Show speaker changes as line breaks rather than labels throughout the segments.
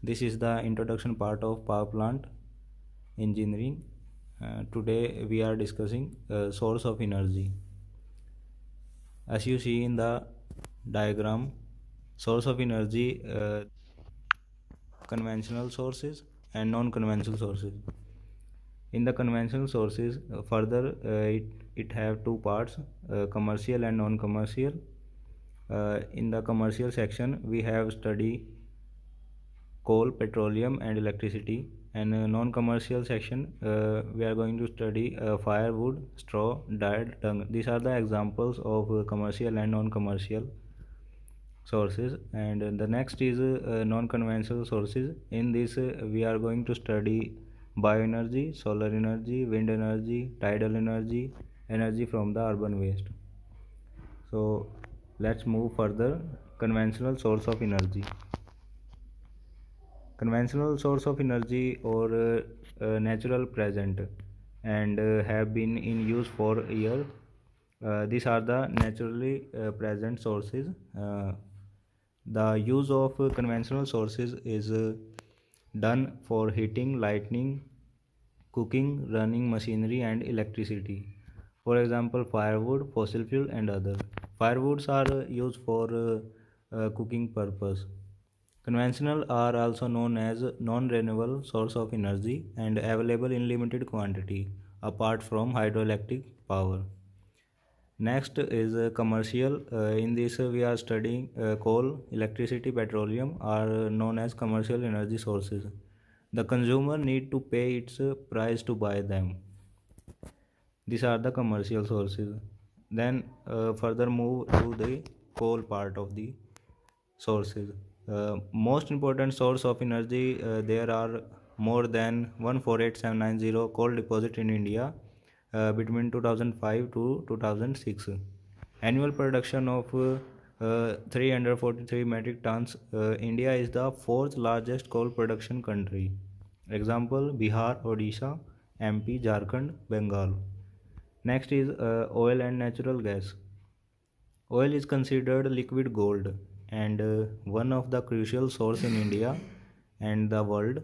This is the introduction part of power plant engineering. Today we are discussing source of energy. As you see in the diagram, source of energy, conventional sources and non-conventional sources. In the conventional sources, it have two parts, commercial and non-commercial. In the commercial section, we have study coal, petroleum and electricity, and non-commercial section we are going to study firewood, straw, dyed dung. These are the examples of commercial and non-commercial sources. And the next is non-conventional sources. In this we are going to study bioenergy, solar energy, wind energy, tidal energy, energy from the urban waste. So let's move further. Conventional source of energy. Conventional source of energy or natural present and have been in use for years. These are the naturally present sources. The use of conventional sources is done for heating, lighting, cooking, running machinery and electricity. For example, firewood, fossil fuel and other. Firewoods are used for cooking purpose. Conventional are also known as non-renewable source of energy and available in limited quantity apart from hydroelectric power. Next is commercial. In this we are studying coal, electricity, petroleum are known as commercial energy sources. The consumer need to pay its price to buy them. These are the commercial sources. Then further move to the coal part of the sources. Most important source of energy, there are more than 148790 coal deposit in India between 2005 to 2006. Annual production of 343 metric tons. India is the fourth largest coal production country. Example, Bihar, Odisha, MP, Jharkhand, Bengal. Next is oil and natural gas. Oil is considered liquid gold and one of the crucial source in India and the world.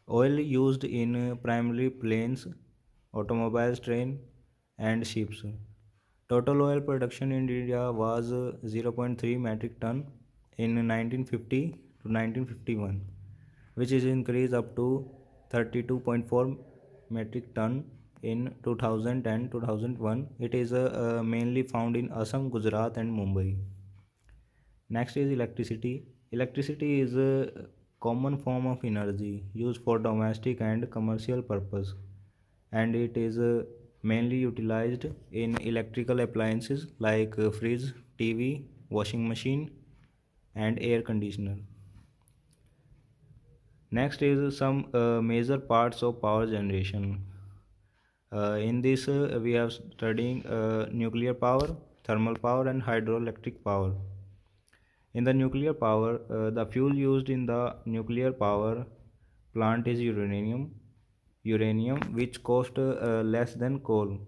Oil used in primarily planes, automobiles, train and ships. Total oil production in India was 0.3 metric ton in 1950 to 1951, which is increased up to 32.4 metric ton in 2000 and 2001. It is mainly found in Assam, Gujarat and Mumbai. Next is electricity. Electricity is a common form of energy used for domestic and commercial purpose, and it is mainly utilized in electrical appliances like fridge, TV, washing machine and air conditioner. Next is some major parts of power generation. In this we are studying nuclear power, thermal power and hydroelectric power. In the nuclear power, the fuel used in the nuclear power plant is uranium which cost less than coal.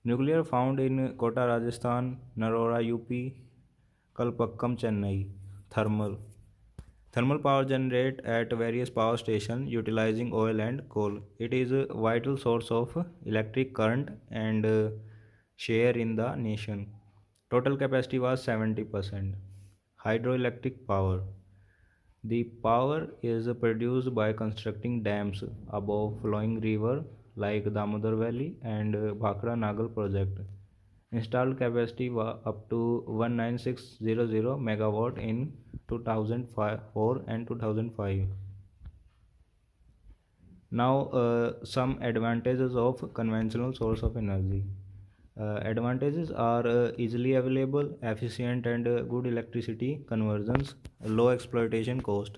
Nuclear found in Kota, Rajasthan, Narora, UP, Kalpakkam, Chennai. Thermal. Thermal power generate at various power stations utilizing oil and coal. It is a vital source of electric current and share in the nation. Total capacity was 70%. Hydroelectric power. The power is produced by constructing dams above flowing river like Damodar Valley and Bhakra Nagal project. Installed capacity was up to 19600 megawatt in 2004 and 2005. Now some advantages of conventional source of energy. Advantages are easily available, efficient and good electricity conversions, low exploitation cost.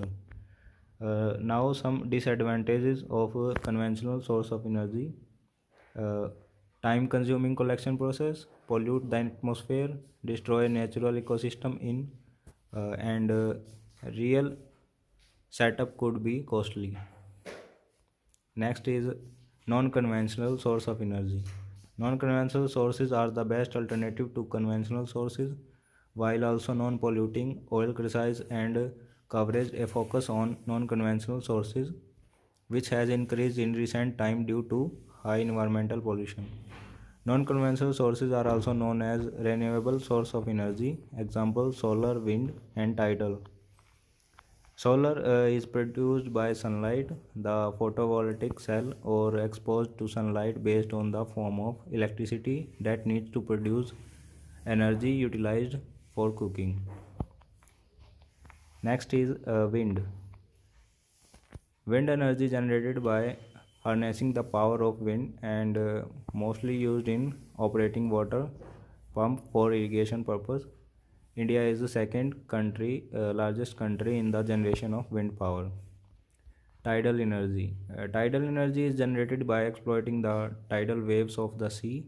Now some disadvantages of conventional source of energy. Uh, Time consuming collection process, pollute the atmosphere, destroy natural ecosystem in and real setup could be costly. Next is non-conventional source of energy. Non-conventional sources are the best alternative to conventional sources while also non-polluting, oil crisis and coverage a focus on non-conventional sources, which has increased in recent time due to high environmental pollution. Non-conventional sources are also known as renewable source of energy, example solar, wind, and tidal. Solar is produced by sunlight, the photovoltaic cell, or exposed to sunlight based on the form of electricity that needs to produce energy utilized for cooking. Next is wind. Wind energy generated by harnessing the power of wind and mostly used in operating water pump for irrigation purpose. India is the second country, largest country in the generation of wind power. Tidal energy. Tidal energy is generated by exploiting the tidal waves of the sea.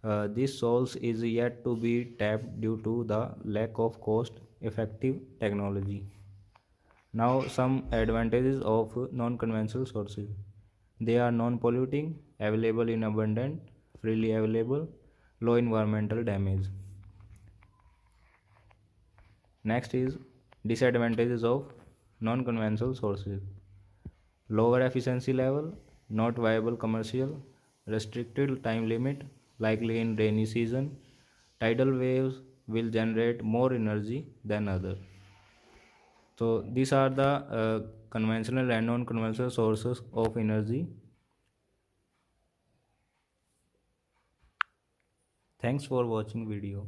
This source is yet to be tapped due to the lack of cost-effective technology. Now, some advantages of non-conventional sources. They are non-polluting, available in abundance, freely available, low environmental damage. Next is disadvantages of non-conventional sources. Lower efficiency level, not viable commercial, restricted time limit, likely in rainy season. Tidal waves will generate more energy than other. So these are the conventional and non-conventional sources of energy. Thanks for watching video.